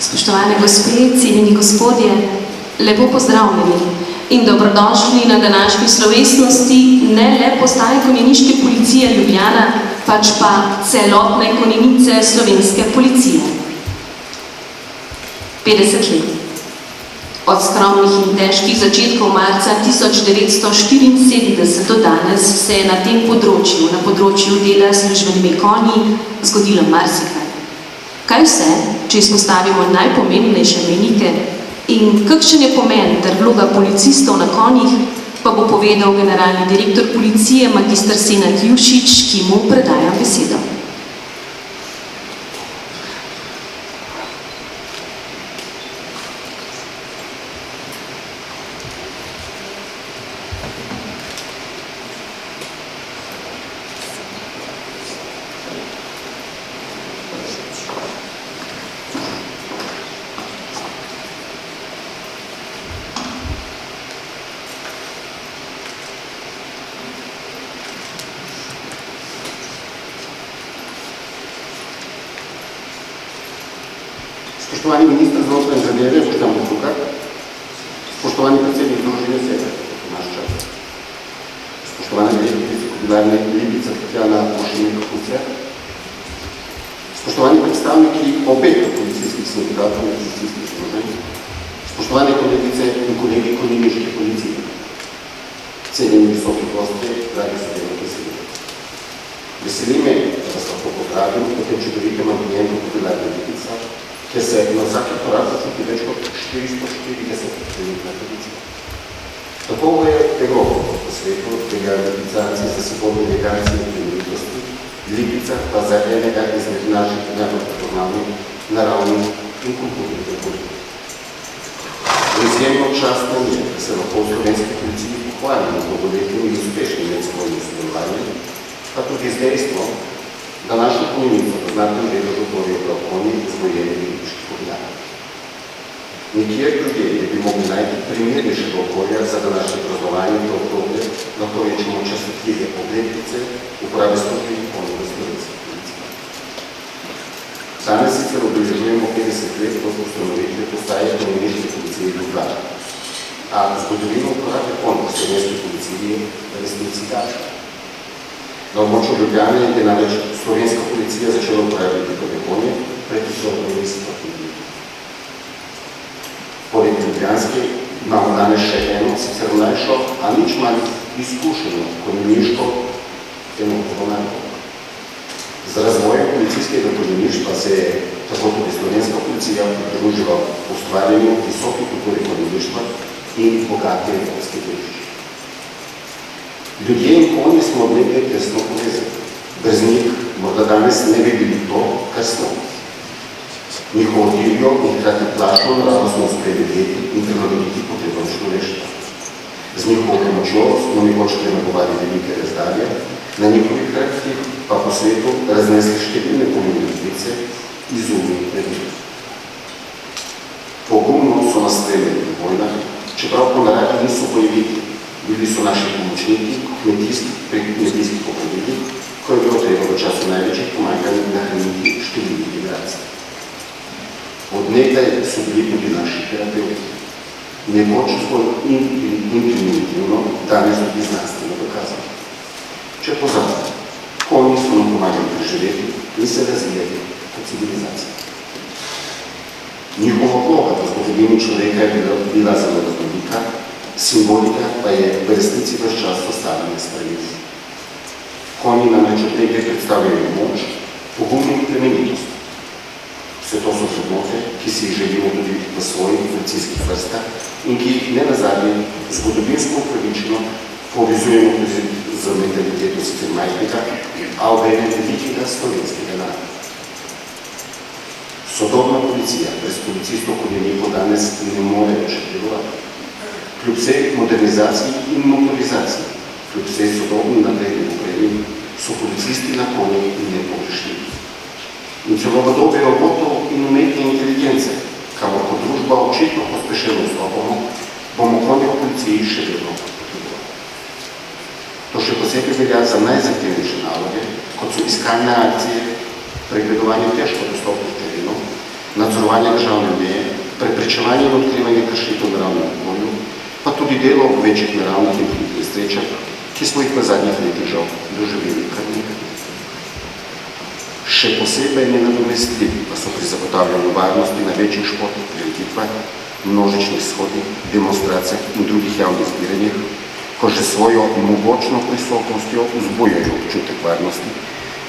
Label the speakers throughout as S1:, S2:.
S1: Spoštovane gospe, cenjeni gospodje, lepo pozdravljeni in dobrodošli na današnji slovesnosti ne le postaje konjeniške policije Ljubljana, pač pa celotne konjenice slovenske policije. 50 let. Od skromnih in težkih začetkov marca 1974 do danes se je na tem področju, na področju dela s službenimi konji, zgodilo marsikaj. Kaj vse, če izpostavimo najpomembnejše mejnike in kakšen je pomen ter vloga policistov na konjih, pa bo povedal generalni direktor policije magister Senad Jušić, ki mu predajam besedo.
S2: Spoštovani minister za notranje zadeve, Boštjan Poklukar, spoštovani predsednik Združenja Sever, naš čas, spoštovana direktorica Kobilarne Lipica Tatjana Mošenik-Kucer, spoštovani predstavniki obeh policijskih sindikatov in policijskih združenj, spoštovane kolegice in kolegi konjeniške policije, cenjeni visoki gosti, dragi sodelavci Sever. Veseli me, da vas lahko pozdravim v tem čudovitem ambientu Kobilarne Lipica, kjer se na vsaki korak začuti več kot 440 tradicije. Tako je Evropo po svetu velja realizacije za svobodne elegancije in plemenitosti, Lipica pa za enega izmed naših najbolj prepoznavnih naravnih in kulturnih republik. Izjemno častno je, da se lahko v slovenski policiji pohvalimo z dolgoletnim in uspešnim medsebojnim sodelovanjem, pa tudi z dejstvom, da našo konjenico v znatnem delu dotvorijo prav konji izbojeni lipiških objav. Nikjer drugje ne bi mogli najti primernejšega okolja za današnje praznovanje to obdobje, na to rečemo časotljive obletnice uporabe službenih konjev v slovenski policiji. Danes sicer obeležujemo 50 let od ustanovitve postaje konjeniške policije Ljubljana, a zgodovino uporabe konjev v slovenski policiji v resnici daljša. Na območju Ljubljane je namreč slovenska policija začela uporabljati prve konje pred 1920 leti. Poleg ljubljanske imamo danes še eno, sicer mlajšo, a nič manj izkušeno konjeniško enopomonarko. Z razvojem policijskega konjeništva se je tako tudi slovenska policija pridružila ustvarjanju visoke kulture konjeništva in bogate evropske dediščine. Ljudje in konji smo od nekaj tesno povezani. Brez njih morda danes ne bi bili to, kar smo. Njihovo divjo in hkrati plašno naravo smo uspeli vedeti in prilagoditi potrebam človeštva. Z njihovo pomočjo smo nekoč premagovali velike razdalje, na njihovih hrbtih pa po svetu raznesli številne pomembne razlice, izumi in predmeti. Pogumno so nas streljali v vojnah, čeprav po naravi niso bojeviti. Bili so naši pomočniki pri kmetijskih popravili, ko je bilo treba v času največjih pomanjkanj nahraniti številnih generacij. Od nekaj so bili tudi naši terapeuti. Nekoč zgolj intuitivno, danes tudi znanstveno dokazano. Če pozabimo, konji so nam pomagali preživeti in se razvijati kot civilizacija. Njihova vloga v zgodovini človeka je bila zelo raznolika, simbolika pa je v resnici ves čas ostala nesprejemljiva. Konji namreč od nekaj predstavljajo moč, pogum in plemenitost. Vse to so vrednote, ki si jih želimo tudi v svojih policijskih vrstah in ki jih ne nazadnje zgodovinsko upravičeno povezujemo tudi z mentaliteto sicer majhnega, a obenem velikega slovenskega naroda. Sodobna policija brez policistov konjenikov danes ne more več delovati. Kljub vsej modernizaciji in motorizaciji, kljub vsej sodobni napredni opremi, so policisti na konjih nepogrešljivi. In celo v dobi robotov in umetne inteligence, kamor kot družba očitno pospešeno vstopamo, bomo konje v policiji še vedno potrebovali. To še posebej velja za najzahtevnejše naloge, kot so iskalne akcije, pregledovanje težko dostopnih terenov nadzorovanje državne meje, preprečevanje in odkrivanje kršitev v naravnem okolju, pa tudi delo v večjih naravnih in drugih nesrečah, ki smo jih v zadnjih letih žal doživeli kar nekaj. Še posebej nenadomestljivi pa so pri zagotavljanju varnosti na večjih športnih prireditvah, množičnih shodih, demonstracijah in drugih javnih zbiranjih, ko že svojo mogočno prisotnostjo vzbujajo občutek varnosti,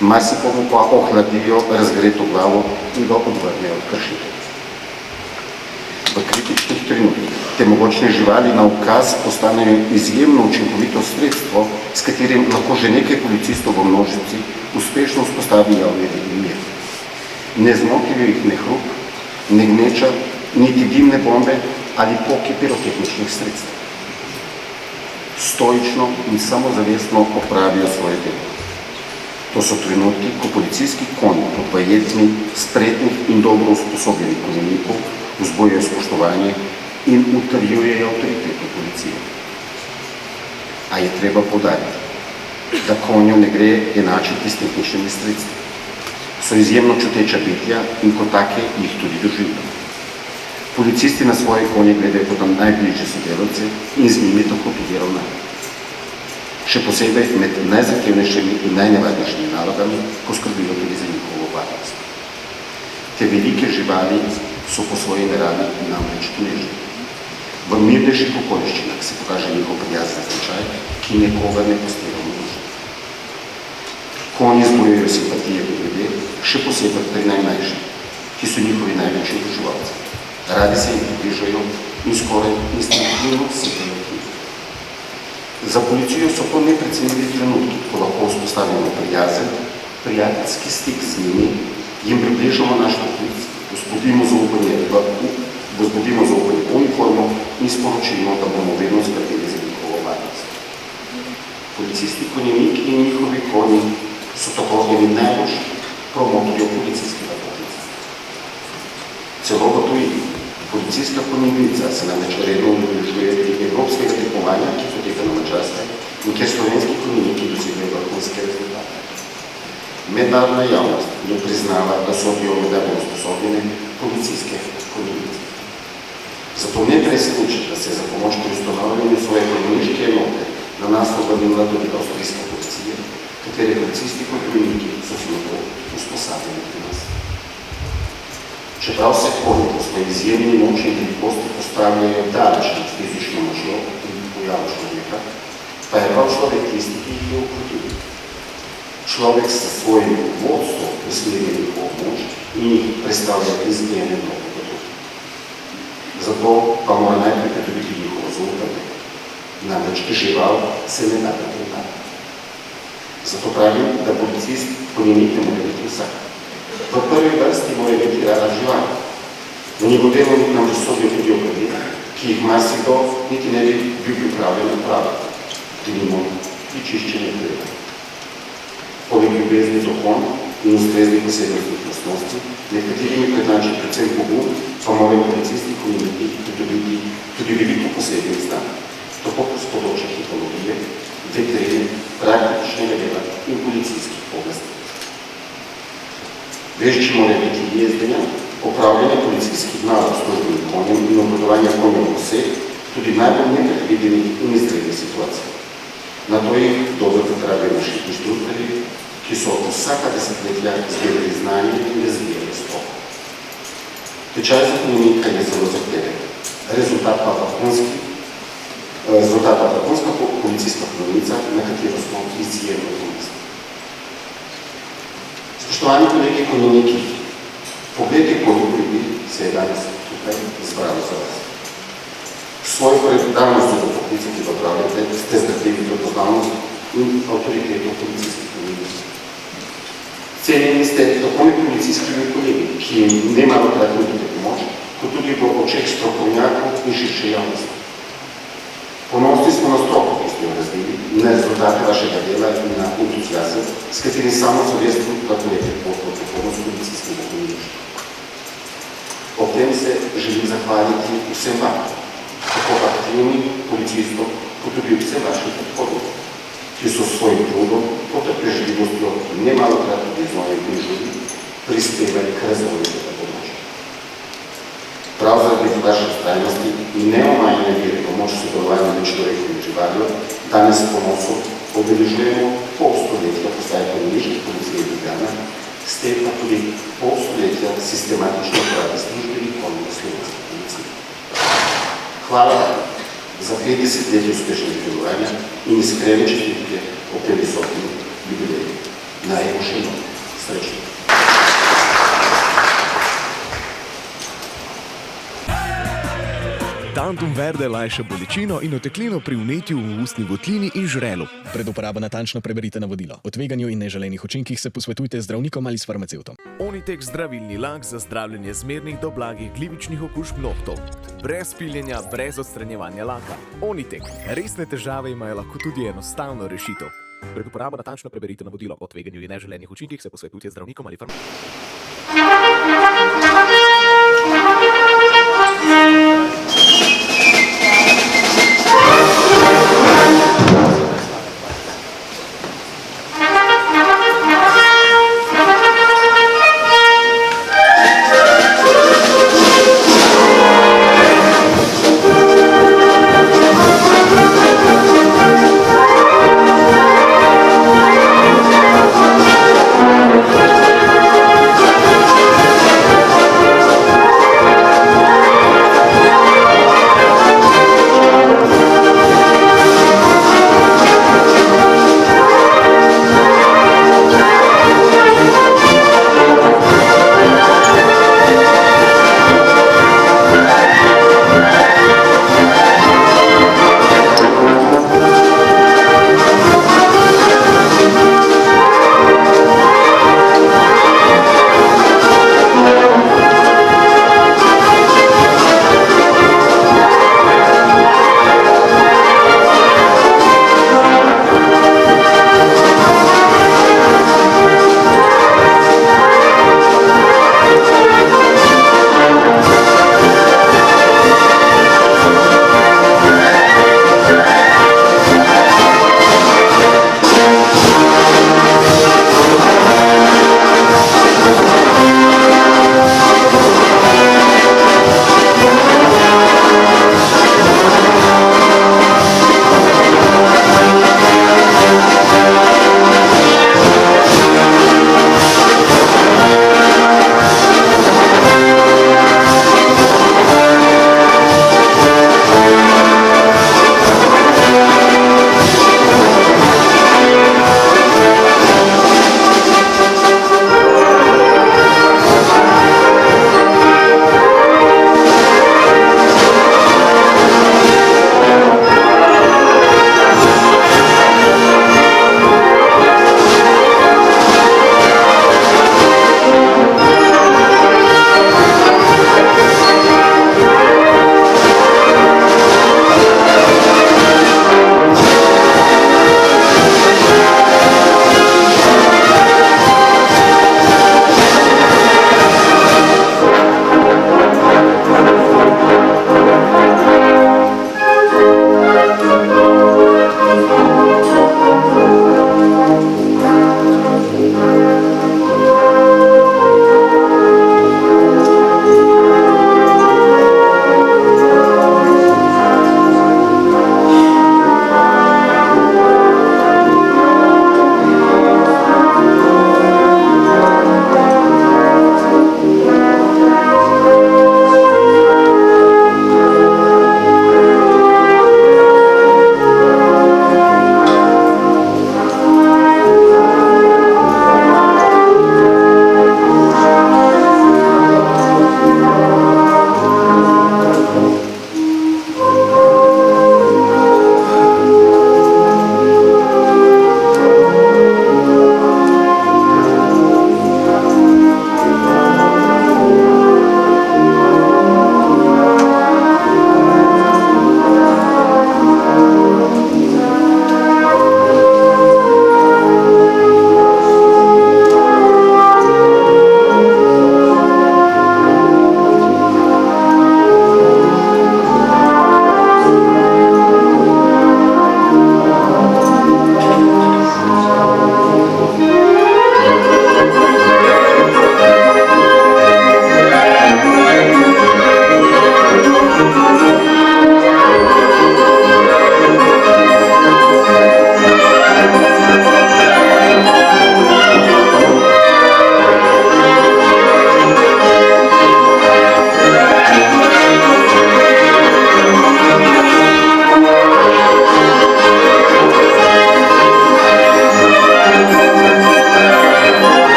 S2: marsikomu pa ohladijo razgreto glavo in ga odvrnejo od kršitev. V kritičnih trenutkih te mogočne živali na ukaz postanejo izjemno učinkovito sredstvo, s katerim lahko že nekaj policistov v množici uspešno vzpostavi javni red in mir. Ne zmotijo jih ne hrup, ne gneča, niti dimne bombe ali poki pirotehničnih sredstev. Stoično in samozavestno opravijo svoje delo. To so trenutki, ko policijski konj pod vajetmi spretnih in dobro usposobljenih konjenikov vzbujajo spoštovanje in utrjujejo avtoriteto policije. A je treba poudariti, da konju ne gre enačiti s tehničnimi sredstvi. So izjemno čuteča bitja in kot take jih tudi doživljajo. Policisti na svoje konje gledajo kot najbližje sodelavce in z njimi tako tudi ravnajo. Še posebej med najzahtevnejšimi in najnevarnejšimi nalogami, ko skrbijo tudi za njihovo varnost. Te velike živali so po svoji naravi namreč nežne. V mirnejših okoliščinah se pokaže njihov prijazen značaj, ki nekoga ne postira v možnosti. Konji zbujajo simpatije do ljudje, še posebej pri najmlajših, ki so njihovi največji oboževalci. Radi se jim približajo in skoraj instinktivno segajo k njim. Za policijo so to neprecenljivi trenutki, ko lahko vzpostavimo prijazen, prijateljski stik z njimi, jim približamo naš poklic, vzbudimo zaupanje v uniformo in sporočimo, da bomo vedno skrbeli za njihovo varnost. Policisti, konjeniki in njihovi konji so tako eni najboljši promotorjev policijskega poklica. Celo v tujini. Policijska konjenica se namreč redno udeležuje evropskega tekmovanja, ki poteka na Madžarskem in kjer slovenski konjeniki dosegajo vrhunske rezultate. Mednarodna javnost je priznala, da so odijo mednarodno usposobljene policijske konjenice. Zato ne preseneči, da se je za pomoč pri ustanavljanju svoje konjeniške enote na nas obrnila tudi avstrijska policija, katere policisti konjeniki so se na to usposabljeni pri nas. Čeprav se konji po svoji izjemni moči in velikosti postavljajo daleč nad fizično močjo in pojavu človeka, pa je prav človek tisti, ki jih je ukrotil. Človek s svojim vodstvom usmerja njihovo moč in jih predstavlja izjemne mnogo dobro. Zato pa mora najprej pridobiti njihovo zaupanje. Namreč žival se ne da prepoznati. Zato pravim, da policist konjenik ne more biti vsak. V prvi vrsti mora biti rada žival. V njegov delovnik nam sodijo tudi obredi, ki jih marsikdo niti ne bi bil pripravljen napraviti, denimo pri čiščenju treba. Poleg ljubezni do konj in ustreznih posebnostnih lastnosti, med katerimi prednači predvsem pogum, pa morajo policisti konjeniki pridobiti tudi veliko posebnih znanj, tako s področja tipologije, veterine, praktičnega dela in policijskih oblasti. Vešči morajo biti jezdenja, opravljanja policijskih nalog s službenim konjem in obvladovanja konjev vseh, tudi najbolj nepredvidenih in izrednih situacij. Na to jih dobro pripravijo naši inštruktorji, ki so vsaka desetletja zbirali znanje in razvijali stroko. Tečaj za konjenika je zelo zahteven. Rezultat pa vrhunska policijska konjenica, na katero smo izjemno ponosni. Spoštovani kolegi konjeniki, poglejte, koliko ljudi se je danes tukaj zbralo za vas. Svojo predanost za poklice, ki ga pravljate, ste zgradili prepoznavnost in avtoriteto policijskih konjenic. Cenjeni ste tako med policijskimi kolegi, ki jim nemalokrat nudite pomoč, kot tudi v očeh strokovnjakov in širše javnosti. Ponosni smo na stroko, ki ste jo razvili, na rezultate vašega dela in na entuziazem, s katerim samozavestno takujete pot v prihodnost policijskega konjeništva. Ob tem se želim zahvaliti vsem vam, tako aktivnim policistom, kot tudi vsem vašim podpornikom, ki so s svojim trudom, potrpežljivostjo in nemalokrat tudi z novim bližnjim prispevali k razvoju tega področja. vaše vztrajnosti in neomajne vire pomoč sodelovanja med človekom in živaljo, danes s ponosom obeležujemo pol stoletja postaje komuniške policije Ljubljana, s tem pa tudi pol stoletja sistematično uporabe službenih konjev slovenske policije. Hvala za 50 let uspešnega delovanja in iskrene čestitke ob tem visokem jubileju. Naj bo še srečno.
S3: Tantum verde lajša bolečino in oteklino pri vnetju v ustni votlini in žrelu.
S4: Pred uporabo natančno preberite navodilo. O tveganju in neželenih učinkih se posvetujte z zdravnikom ali s farmacevtom.
S3: Onitek zdravilni lak za zdravljenje zmernih do blagih glivičnih okužb nohtov. Brez piljenja, brez odstranjevanja laka. Onitek. Resne težave imajo lahko tudi enostavno rešitev. Pred uporabo natančno preberite navodilo. O tveganju in neželenih učinkih se posvetujte z zdravnikom ali farmacevtom.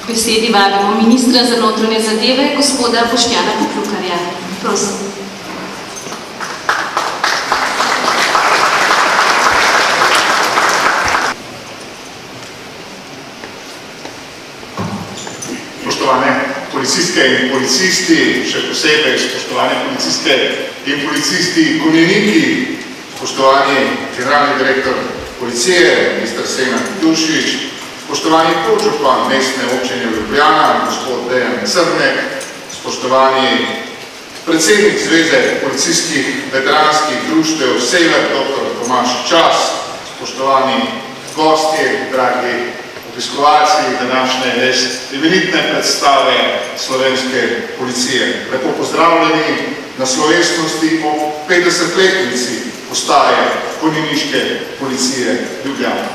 S1: K besedi vabimo ministra za notranje zadeve, gospoda Boštjana Poklukarja. Prosim.
S5: Spoštovane policistke in policisti, še posebej spoštovane policistke in policisti konjeniki, spoštovani generalni direktor policije, minister Senad Dušič, spoštovani podžupan mestne občine Ljubljana, gospod Dejan Crnek, spoštovani predsednik Zveze policijskih veteranskih društev Sever, dr. Tomaž Čas, spoštovani gostje, dragi obiskovalci današnje res imenitne predstave slovenske policije. Lepo pozdravljeni na slovesnosti o 50-letnici postaje konjeniške policije Ljubljana.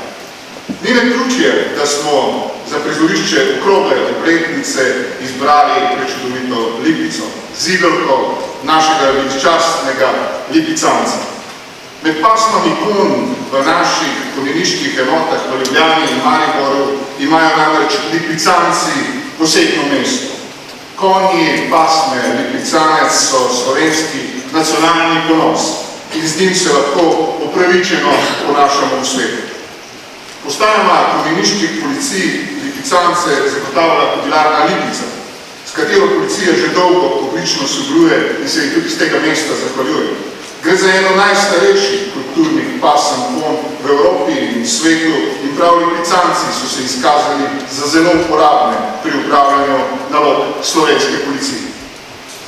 S5: Ni naključje, da smo za prizorišče okrogle obletnice izbrali prečudovito lipico, zidolko našega veličastnega lipicanca. Med pasmami konj v naših konjeniških enotah v Ljubljani in Mariboru imajo namreč lipicanci posebno mesto. Konji pasme lipicanec so slovenski nacionalni ponos in z njim se lahko upravičeno ponašamo v svetu. Postajama konjeniških policij lipicance zagotavlja kobilarna Lipica, s katero policija že dolgo odlično sodeluje in se jih tudi z tega mesta zahvaljuje. Gre za eno najstarejših kulturnih pasem konj v Evropi in svetu in prav lipicanci so se izkazali za zelo uporabne pri upravljanju nalog slovenske policije.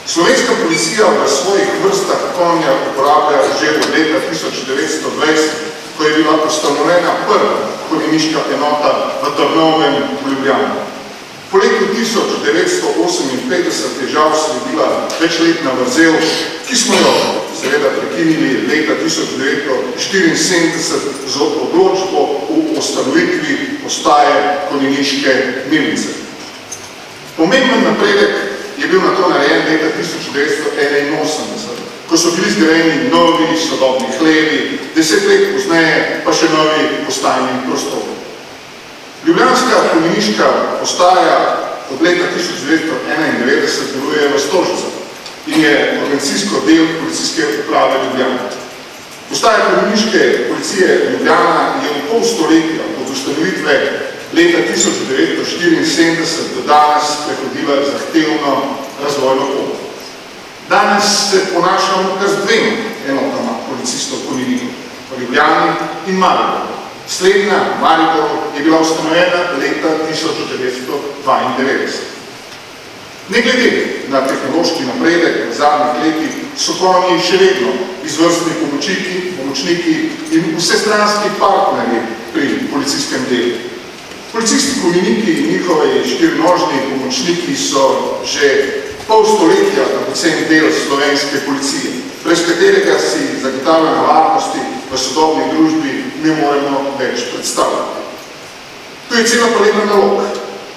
S5: Slovenska policija v svojih vrstah konja uporablja že od leta 1920, ko je bila ustanovljena prva konjeniška enota v Trnovem v Ljubljani. Po letu 1958 je žal sledila večletna vrzel, ki smo jo seveda prekinili leta 1974 z odločbo o ustanovitvi postaje konjeniške milice. Pomemben napredek je bil na to narejen leta 1981, ko so bili zgrajeni novi sodobni hlevi, 10 let pozneje pa še novi postajni prostori. Ljubljanska konjeniška postaja od leta 1991 deluje v Stožicah in je organizacijsko del policijske uprave Ljubljana. Postaja konjeniške policije Ljubljana je v pol stoletja od ustanovitve leta 1974 do danes prehodila zahtevno razvojno pot. Danes se ponašamo kar z dvema enotama policistov konjenikov v Ljubljani in Mariboru. Slednja v Mariboru je bila ustanovljena leta 1992. Ne glede na tehnološki napredek v zadnjih letih so konji še vedno izvrstni pomočniki in vsestranski partnerji pri policijskem delu. Policisti konjeniki in njihovi štirinožni pomočniki so že pol stoletja dragocen del slovenske policije, brez katerega si zagotavljanja varnosti v sodobni družbi ne moremo več predstavljati. Tu je cela paleta nalog,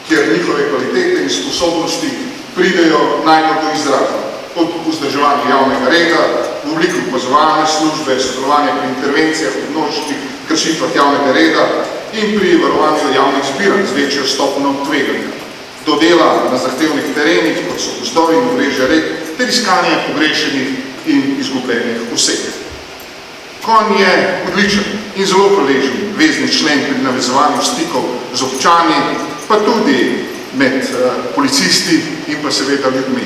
S5: kjer njihove kvalitete in sposobnosti pridejo najbolj do izraza, od vzdrževanja javnega reda, v obliki opazovalne službe, sodelovanja pri intervencijah v množičnih kršitvah javnega reda in pri varovanju javnih zbiranj z večjo stopnjo tveganja, do dela na zahtevnih terenih, kot so gozdovi in omrežja rek, ter iskanje pogrešenih in izgubljenih oseb. Konj je odličen in zelo hvaležen vezni člen pri navezovanju stikov z občani, pa tudi med policisti in pa seveda ljudmi.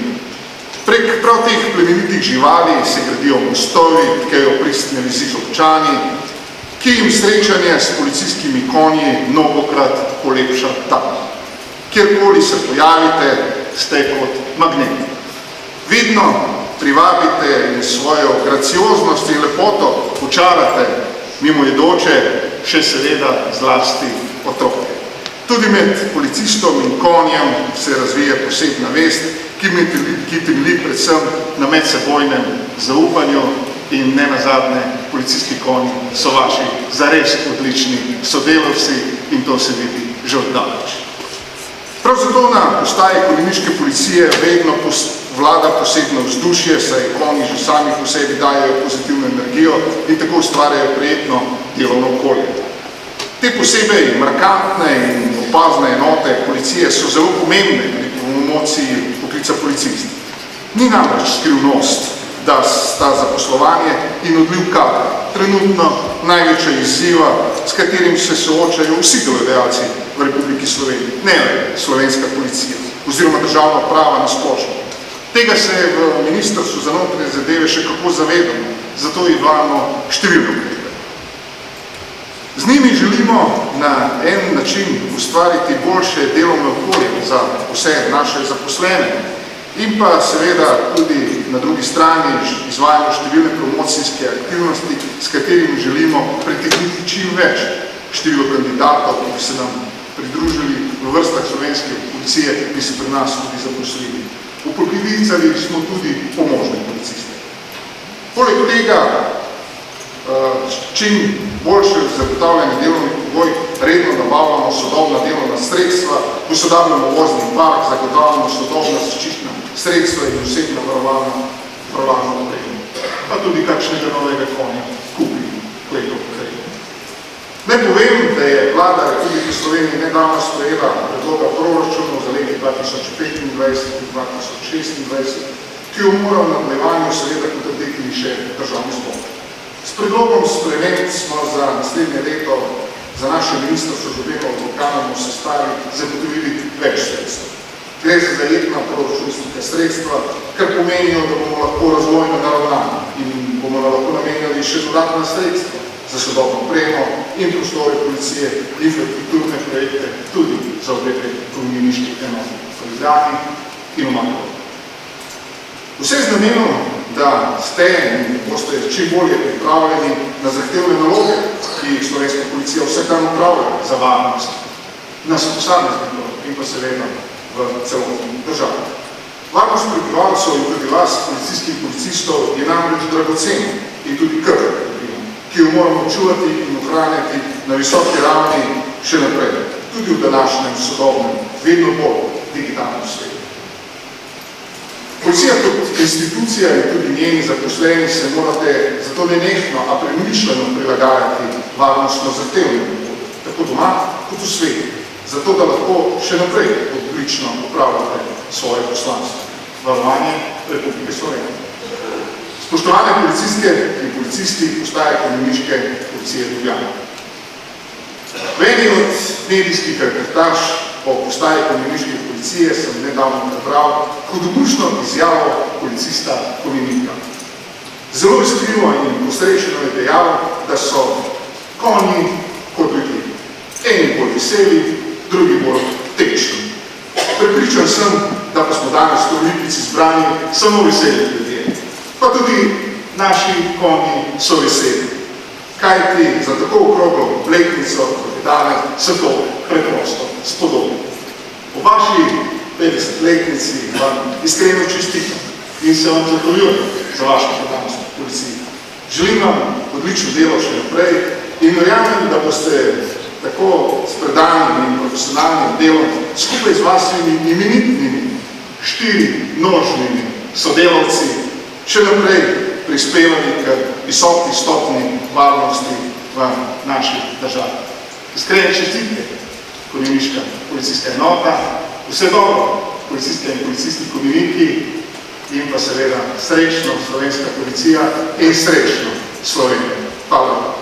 S5: Prek prav teh plemenitih živali se gradijo mostovi, tkejo pristne vezi z občani, ki jim srečanje s policijskimi konji mnogokrat polepša tam. Kjerkoli se pojavite, ste kot magnet. Vidno privabite in svojo gracioznost in lepoto počarate mimojedoče, še seveda zlasti otroke. Tudi med policistom in konjem se razvije posebna vest, ki temelji predvsem na medsebojnem zaupanju in nenazadnje policijski konji so vaši zares odlični sodelavci in to se vidi že oddaleč. Prav zato na postaji konjeniške policije vedno vlada posebno vzdušje, saj konji že sami po sebi dajejo pozitivno energijo in tako ustvarjajo prijetno delovno okolje. Te posebej markantne in opazne enote policije so zelo pomembne pri promociji poklica policista. Ni namreč skrivnost, da sta zaposlovanje in odliv kadra trenutno največja izziva, s katerim se soočajo vsi delodajalci v Republiki Sloveniji, ne le slovenska policija oziroma državna uprava na splošno. Tega se v Ministrstvu za notranje zadeve še kako zavedamo, zato imamo številne ukrepe. Z njimi želimo na en način ustvariti boljše delovno okolje za vse naše zaposlene in pa seveda tudi na drugi strani izvajamo številne promocijske aktivnosti, s katerimi želimo pritegniti čim več število kandidatov, ki bi se nam pridružili v vrstah slovenske policije in se pri nas tudi zaposlili. Upoklicali smo tudi pomožne policiste. Poleg tega, čim boljše zagotavljanje delovnih pogoj, redno nabavljamo sodobna delovna sredstva, posodabljamo vozni park, zagotavljamo sodobna zaščitna sredstva in osebno varovalno opremo. Pa tudi kakšnega novega konja kupili leto prej. Naj povem, da je vlada Republike Slovenije nedavno sprejela predloga proračunov za leti 2025 in 2026, ki jo mora v nadaljevanju seveda potrditi še državni zbor. S predlogom sprememb smo za naslednje leto za naše ministrstvo za delo v lokalnem sestavi zagotovili več sredstev. Gre za zajetna proračunska sredstva, kar pomenijo, da bomo lahko razvojno naravnani in bomo lahko namenjali še dodatna sredstva za sodobno opremo in prostore policije, infrastrukturne projekte, tudi za obrebe komuniniških enot v Ljubljani in v Mariboru. Vse z namenom, da ste in boste čim bolje pripravljeni na zahtevne naloge, ki jih slovenska policija vse tam upravlja za varnost nas posameznikov in pa seveda v celotni državi. Varnost prebivalcev in tudi vas, policijskih in policistov, je namreč dragocena in tudi krhka dobrina, ki jo moramo čuvati in ohranjati na visoki ravni še naprej, tudi v današnjem sodobnem, vedno bolj digitalnem svetu. Policija kot institucija in tudi njeni zaposleni se morate zato nenehno, a premišljeno prilagajati varnostno zahtevnemu, tako doma kot v svetu, zato da lahko še naprej odlično upravljate svoje poslanstvo, varovanje Republike Slovenije. Spoštovane policistke in policisti postaje komuniniške policije Ljubljana. V eni od medijskih reportaž o postaji komuniniške policije sem nedavno prebral hudomušno izjavo policista Kominika. Zelo iskrivo in posrečeno je dejal, da so konji kot ljudje. Eni bolj veseli, drugi bolj tečni. Prepričan sem, da pa smo danes v Lipici zbrani samo veseli ljudje. Pa tudi naši konji so veseli. Kajti za tako okroglo obletnico, kot je danes, se to preprosto spodobi. Po vaši 50-letnici vam iskreno čestitam in se vam zahvaljujem za vašo predanost v policiji. Želim vam odlično delo še naprej in verjamem, da boste tako s predanim in profesionalnim delom skupaj z vašimi imenitnimi 4-nožnimi sodelavci še naprej prispevali k visoki stopni varnosti v naši državi. Iskrene čestitke, komuniniška policijska enota, vse dobro, policistke in policisti komuniki in pa seveda srečno slovenska policija in srečno Slovenija. Hvala.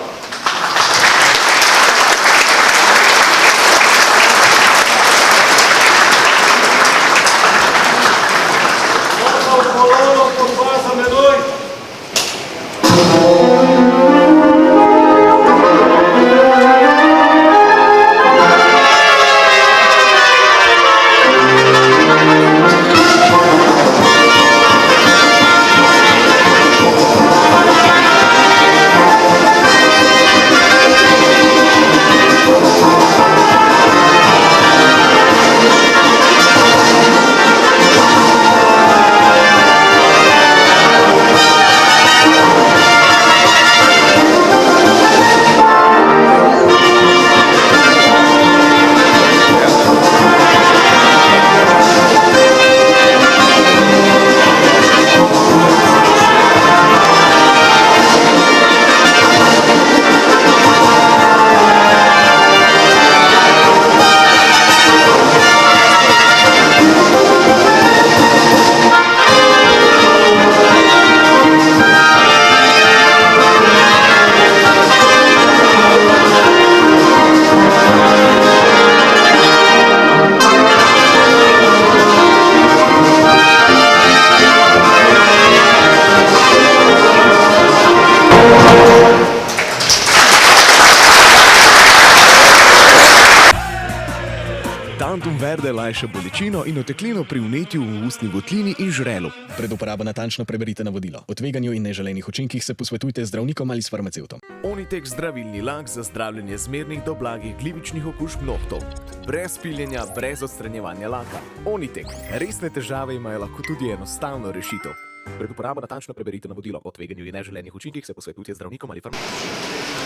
S3: lajša bolečino in oteklino pri vnetju v ustni votlini in žrelu.
S4: Pred uporabo natančno preberite navodilo. O tveganju in neželenih učinkih se posvetujte z zdravnikom ali s farmacevtom.
S3: Onitek zdravilni lak za zdravljenje zmernih do blagih glivičnih okužb nohtov. Brez piljenja, brez odstranjevanja laka. Onitek. Resne težave imajo lahko tudi enostavno rešitev. Pred uporabo natančno preberite navodilo. O tveganju in neželenih učinkih se posvetujte z zdravnikom ali farmacevtom.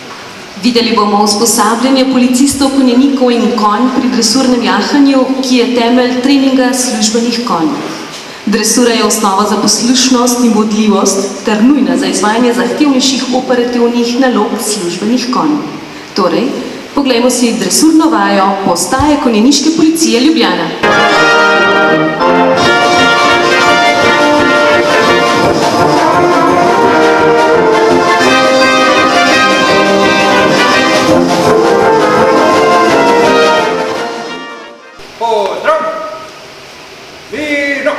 S1: Videli bomo usposabljanje policistov, konjenikov in konj pri dresurnem jahanju, ki je temelj treninga službenih konj. Dresura je osnova za poslušnost in vodljivost ter nujna za izvajanje zahtevnejših operativnih nalog službenih konj. Torej, poglejmo si dresurno vajo postaje konjeniške policije Ljubljana.
S6: Pozdrav! Vino!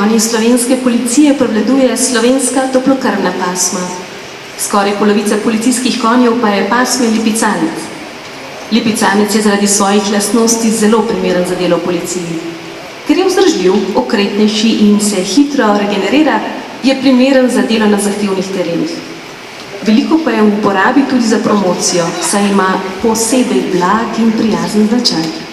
S1: konji slovenske policije prevladuje slovenska toplokrvna pasma. Skoraj polovica policijskih konjev pa je pasme lipicanec. Lipicanec je zaradi svojih lastnosti zelo primeren za delo v policiji. Ker je vzdržljiv, okretnejši in se hitro regenerira, je primeren za delo na zahtevnih terenih. Veliko pa je v uporabi tudi za promocijo, saj ima posebej blag in prijazen značaj.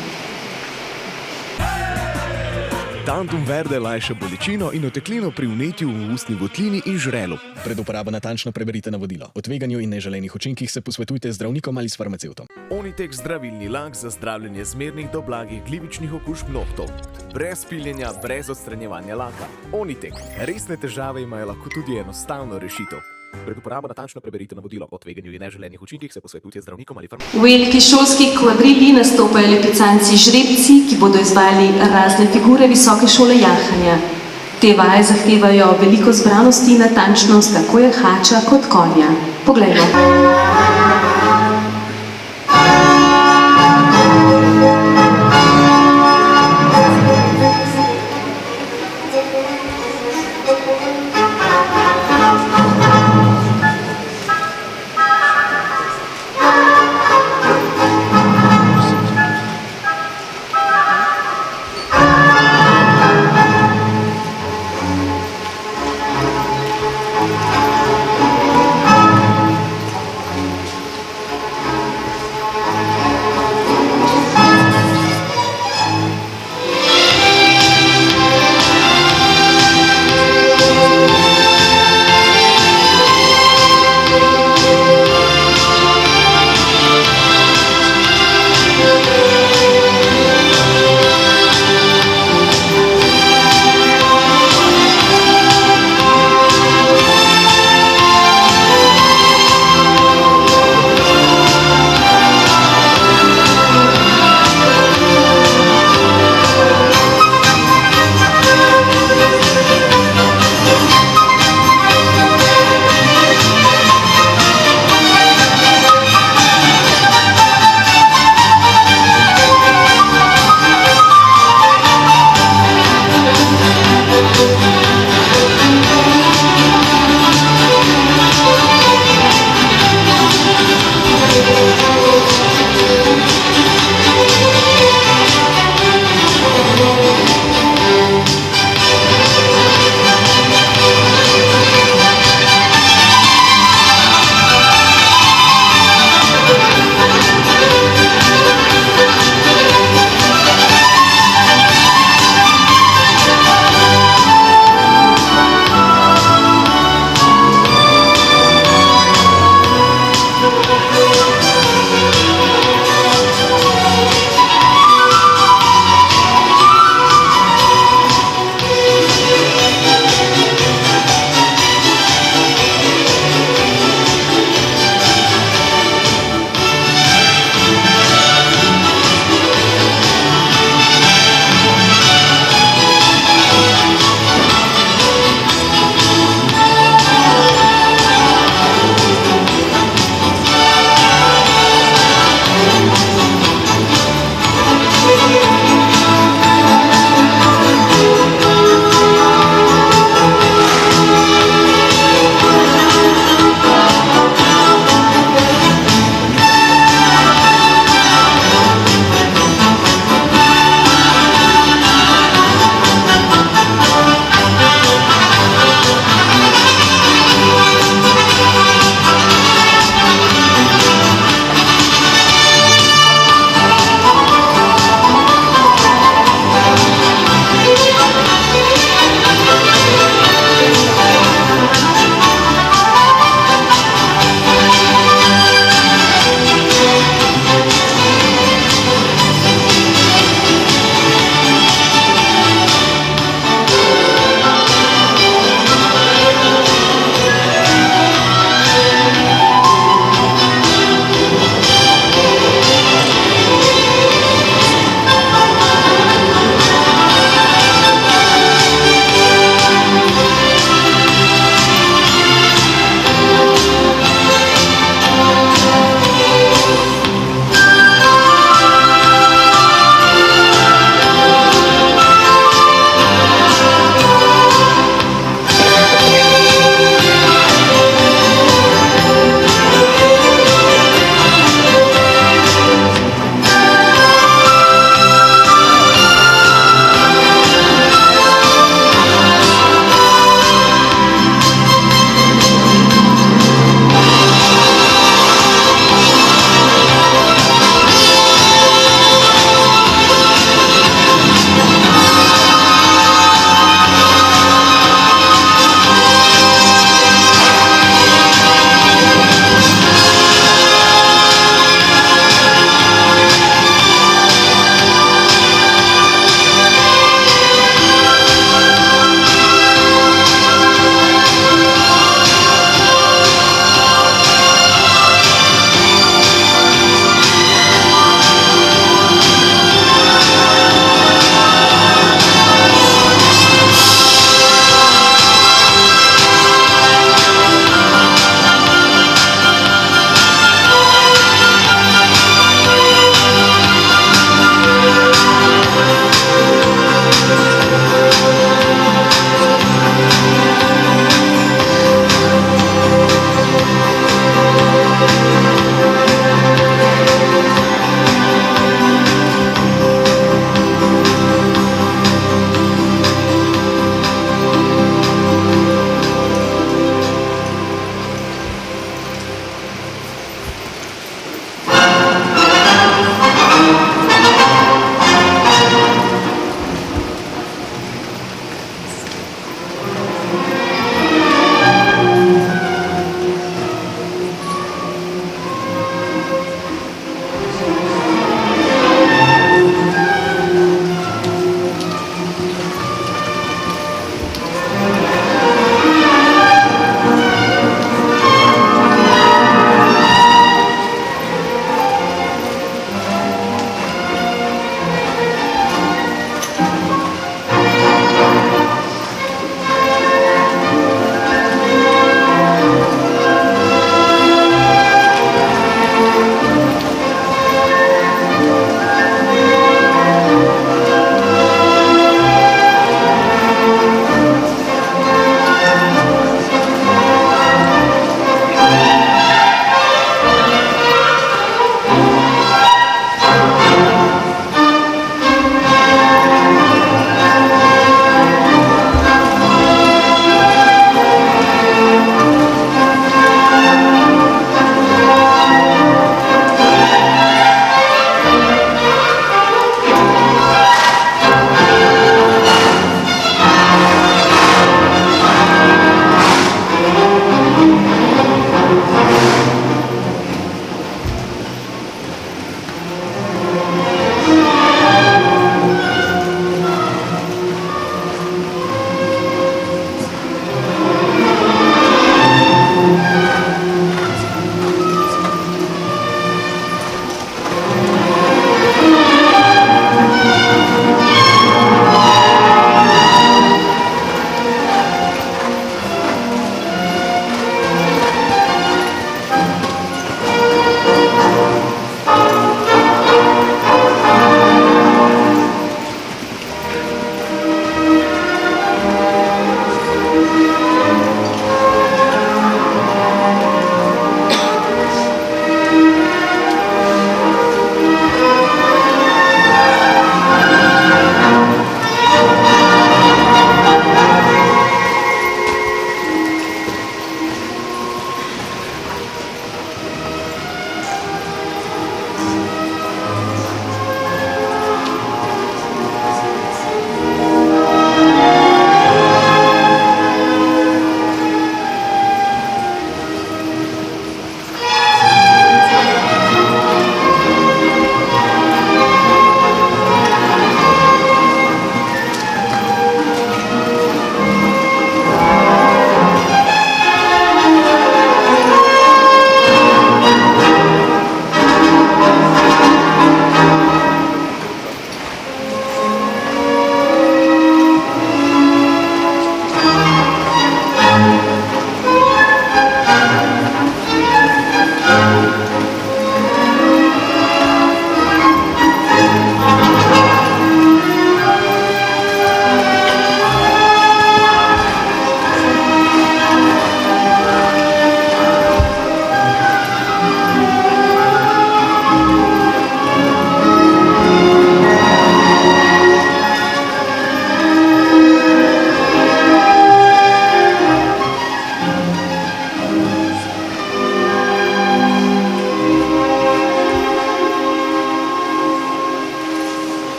S3: Tantum verde lajša bolečino in oteklino pri vnetju v ustni votlini in žrelu.
S4: Pred uporabo natančno preberite navodilo. O tveganju in neželenih učinkih se posvetujte z zdravnikom ali s farmacevtom.
S3: Onitek zdravilni lak za zdravljenje zmernih do blagih glivičnih okužb nohtov. Brez piljenja, brez odstranjevanja laka. Onitek. Resne težave imajo lahko tudi enostavno rešitev. Pred uporabo natančno preberite navodilo. O tveganju in neželenih učinkih se posvetujte z zdravnikom ali farmacevtom.
S1: V veliki šolski kvadrili nastopajo lipicanci žrebci, ki bodo izvajali razne figure visoke šole jahanja. Te vaje zahtevajo veliko zbranosti in natančnost tako jahača kot konja. Poglejmo.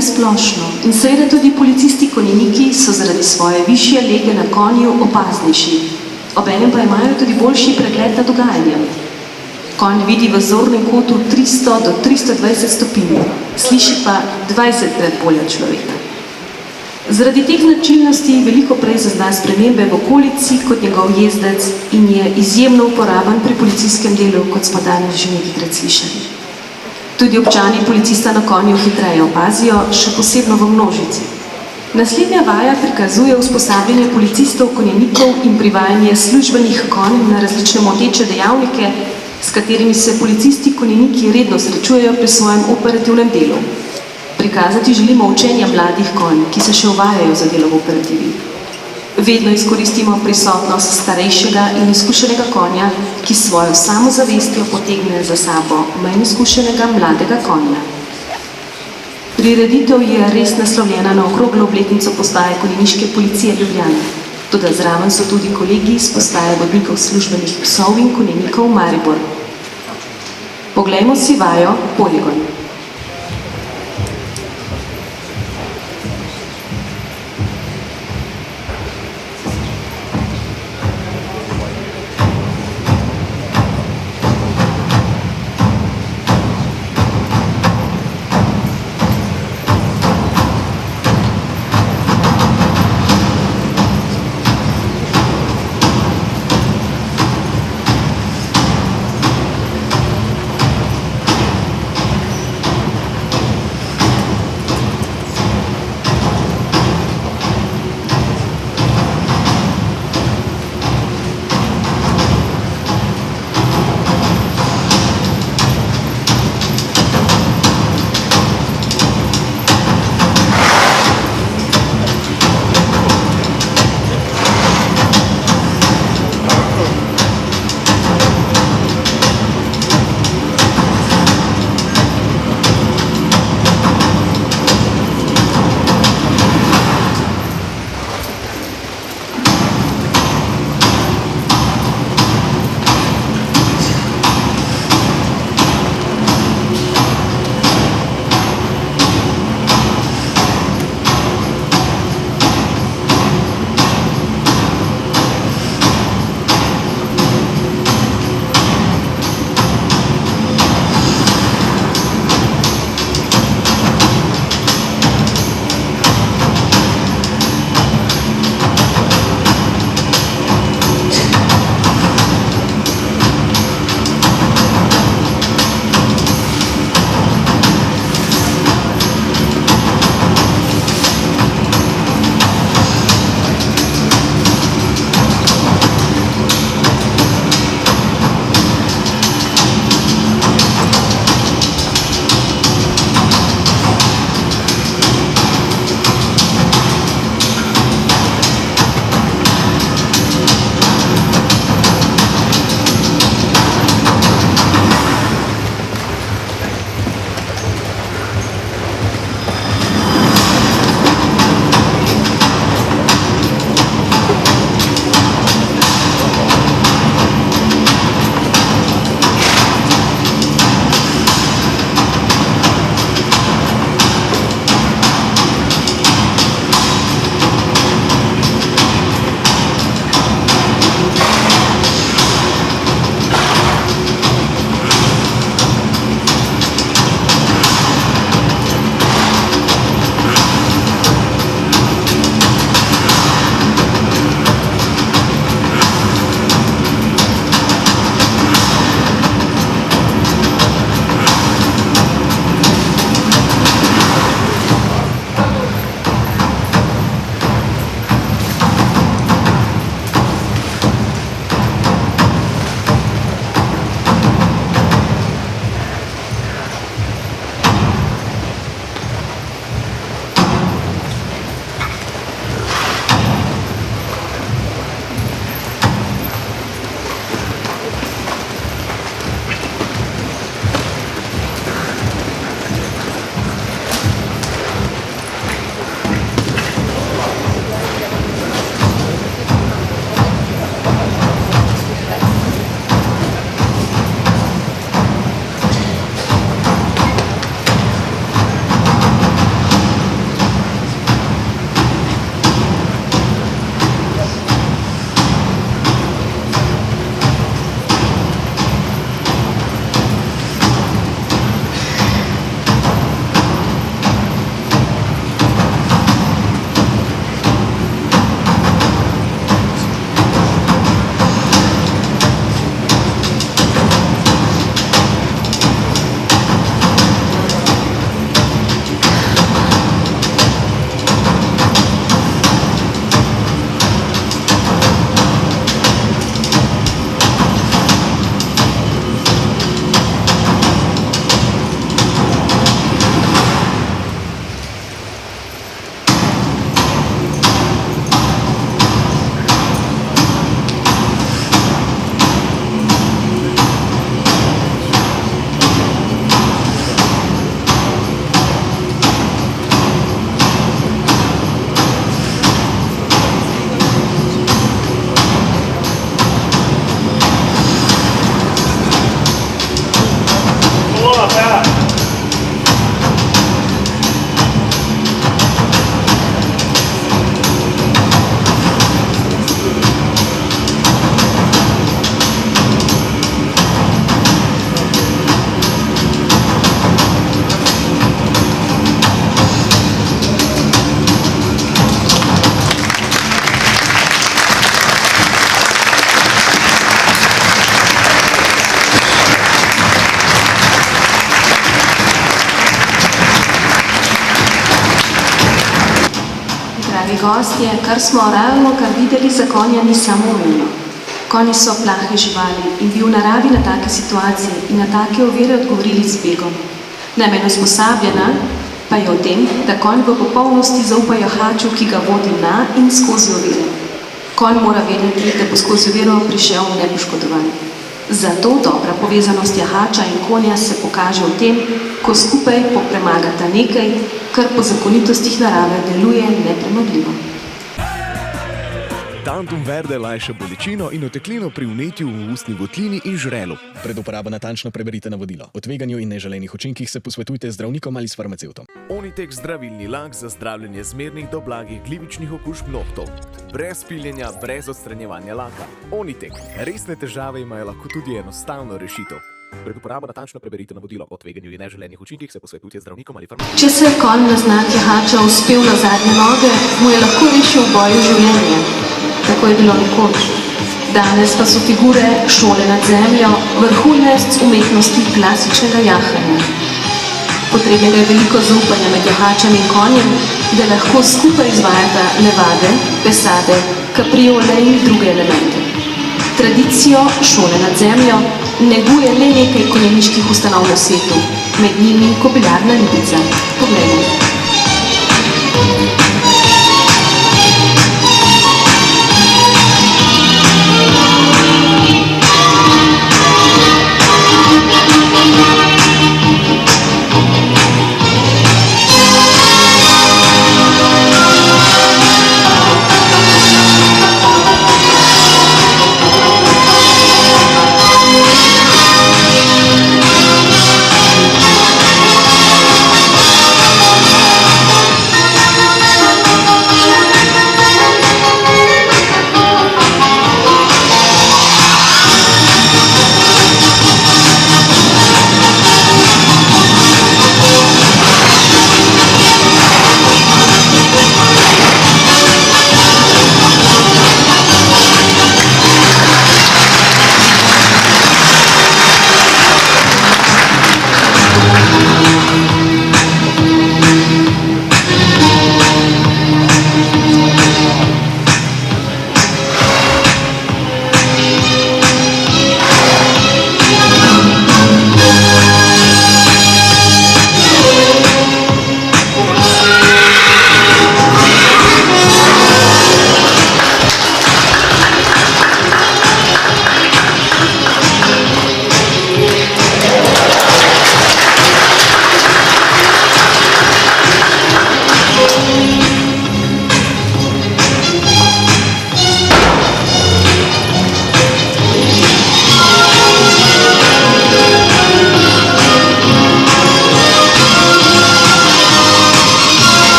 S1: na splošno in seveda tudi policisti konjeniki so zaradi svoje višje lege na konju opaznejši. Obenem pa imajo tudi boljši pregled na dogajanje. Konj vidi v zornem kotu 300 do 320 stopinj, sliši pa 20krat bolje od človeka. Zaradi teh značilnosti veliko prej zazna spremembe v okolici kot njegov jezdec in je izjemno uporaben pri policijskem delu, kot smo danes že nekajkrat slišali. Tudi občani policista na konju hitreje opazijo, še posebno v množici. Naslednja vaja prikazuje usposabljanje policistov konjenikov in privajanje službenih konj na različne moteče dejavnike, s katerimi se policisti konjeniki redno srečujejo pri svojem operativnem delu. Prikazati želimo učenje mladih konj, ki se še uvajajo za delo v operativi. Vedno izkoristimo prisotnost starejšega in izkušenega konja, ki s svojo samozavestjo potegne za sabo manj izkušenega mladega konja. Prireditev je res naslovljena na okroglo obletnico postaje konjeniške policije Ljubljane. Toda zraven so tudi kolegi iz postaje vodnikov službenih psov in konjenikov Maribor. Poglejmo si vajo Poligon. Dragi gostje, kar smo kar videli za konja, ni samoumevno. Konji so plahe živali in bi v naravi na take situacije in na take ovire odgovorili z begom. Namen usposabljena pa je o tem, da konj v popolnosti zaupa jahaču, ki ga vodi na in skozi ovire. Konj mora vedeti, da bo skozi oviro prišel nepoškodovan. Zato dobra povezanost jahača in konja se pokaže v tem, ko skupaj popremagata nekaj, kar po zakonitostih narave deluje nepremagljivo.
S3: Tantum verde lajša bolečino in oteklino pri vnetju v ustni votlini in žrelu.
S4: Pred uporabo natančno preberite navodilo. O tveganju in neželenih učinkih se posvetujte z zdravnikom ali s farmacevtom.
S3: Onitek zdravilni lak za zdravljenje zmernih do blagih glivičnih okužb nohtov. Brez piljenja, brez odstranjevanja laka. Onitek. Resne težave imajo lahko tudi enostavno rešitev. Pred uporabo natančno preberite navodilo. O tveganju in neželenih učinkih se posvetujte z zdravnikom ali farmacevtom.
S1: Če se je konj na znak jahača uspel na zadnje noge, mu je lahko rešil v boju življenja. Tako je bilo nekoč. Danes pa so figure šole nad zemljo vrhunec umetnosti klasičnega jahanja. Potrebnega je veliko zaupanja med jahačem in konjem, da lahko skupaj izvajata levade, pesade, kapriole in druge elemente. Tradicijo šole nad zemljo neguje le nekaj konjeniških ustanov na svetu, med njimi Kobilarna Lipica. Poglejmo.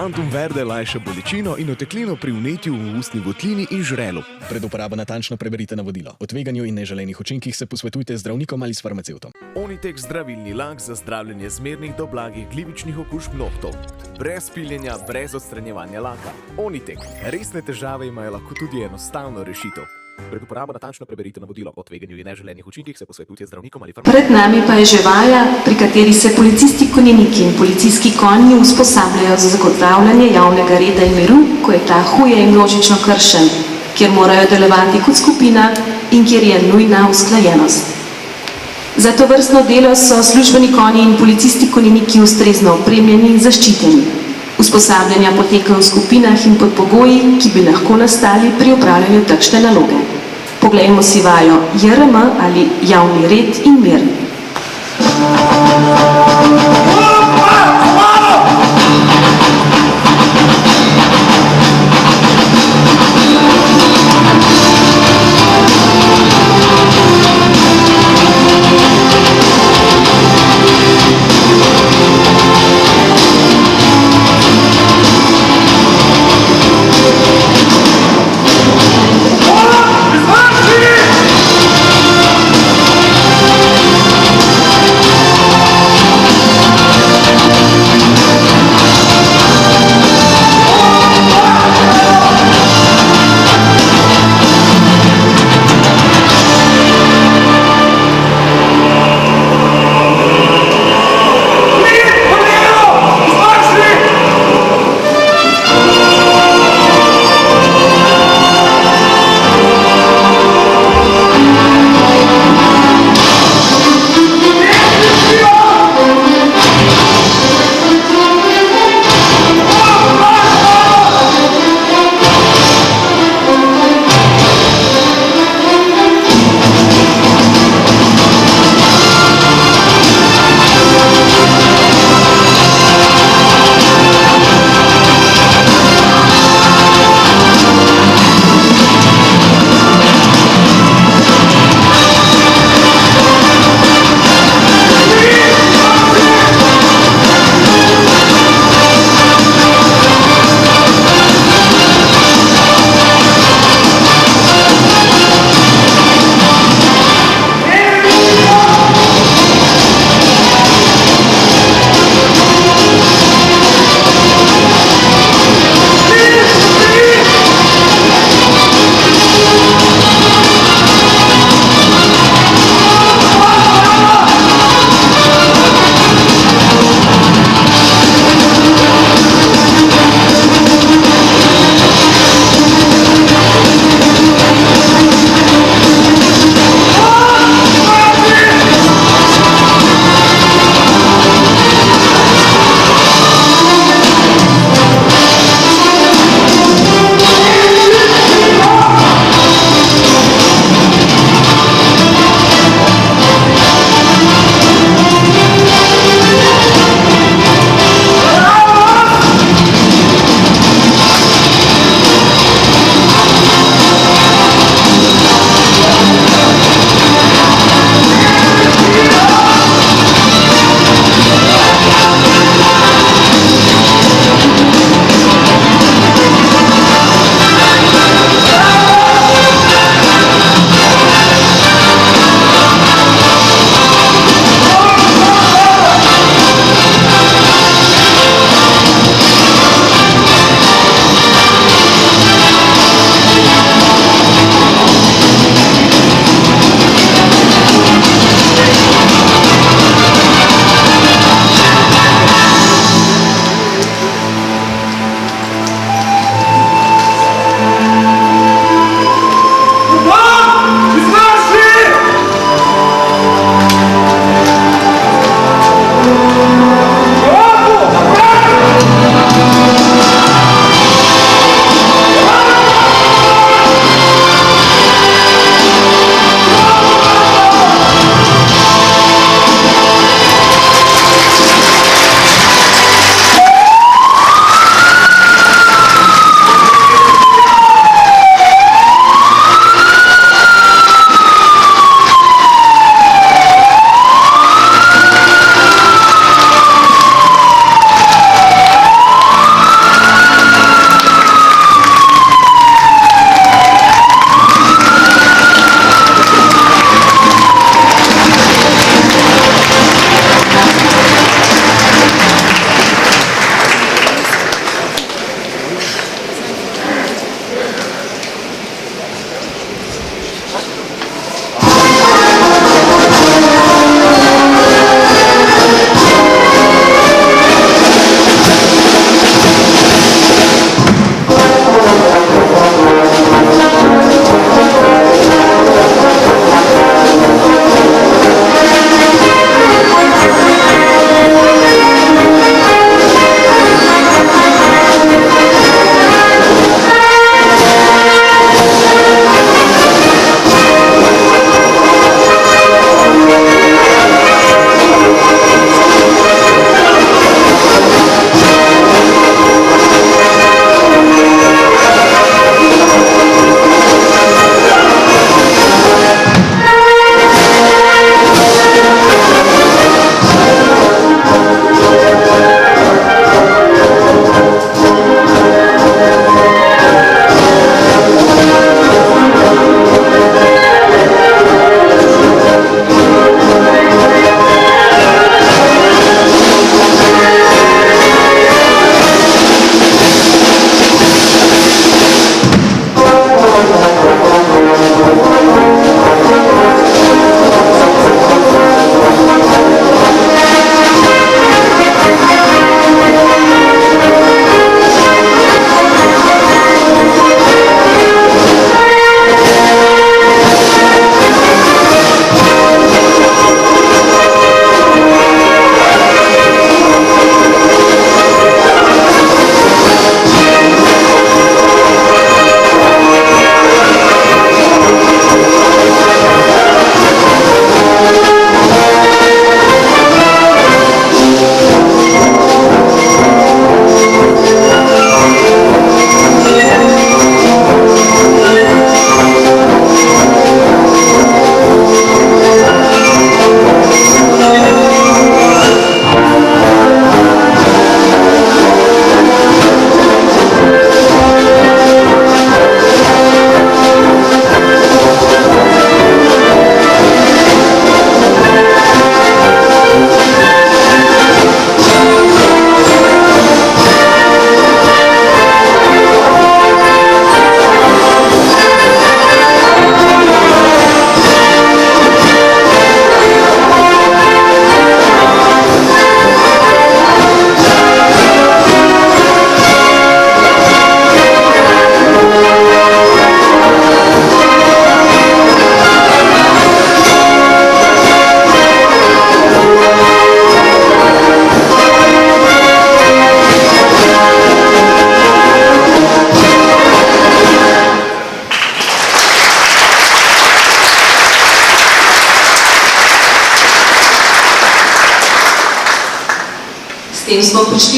S3: Antum Verde lajša bolečino in oteklino pri vnetju v ustni votlini in žrelu.
S4: Pred uporabo natančno preberite navodilo. O tveganju in neželenih učinkih se posvetujte z zdravnikom ali s farmacevtom.
S3: Onitek zdravilni lak za zdravljenje zmernih do blagih glivičnih okužb nohtov. Brez piljenja, brez odstranjevanja laka. Onitek. Resne težave imajo lahko tudi enostavno rešitev. Pred uporabo natančno preberite navodilo o tveganju in neželenih učinkih se posvetujte z zdravnikom ali farmacevtom.
S1: Pred nami pa je že vaja, pri kateri se policisti konjeniki in policijski konji usposabljajo za zagotavljanje javnega reda in miru, ko je ta huje in množično kršen, kjer morajo delovati kot skupina in kjer je nujna usklajenost. Za to vrstno delo so službeni konji in policisti konjeniki ustrezno opremljeni in zaščiteni. Usposabljanja potekajo v skupinah in pod pogoji, ki bi lahko nastali pri opravljanju takšne naloge. Poglejmo si vajo JRM ali javni red in mir.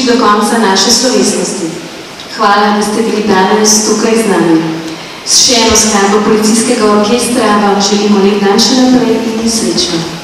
S1: prišli do konca naše slovesnosti. Hvala, da ste bili danes tukaj z nami. S še eno skladbo policijskega orkestra vam želimo lep dan še naprej in srečno.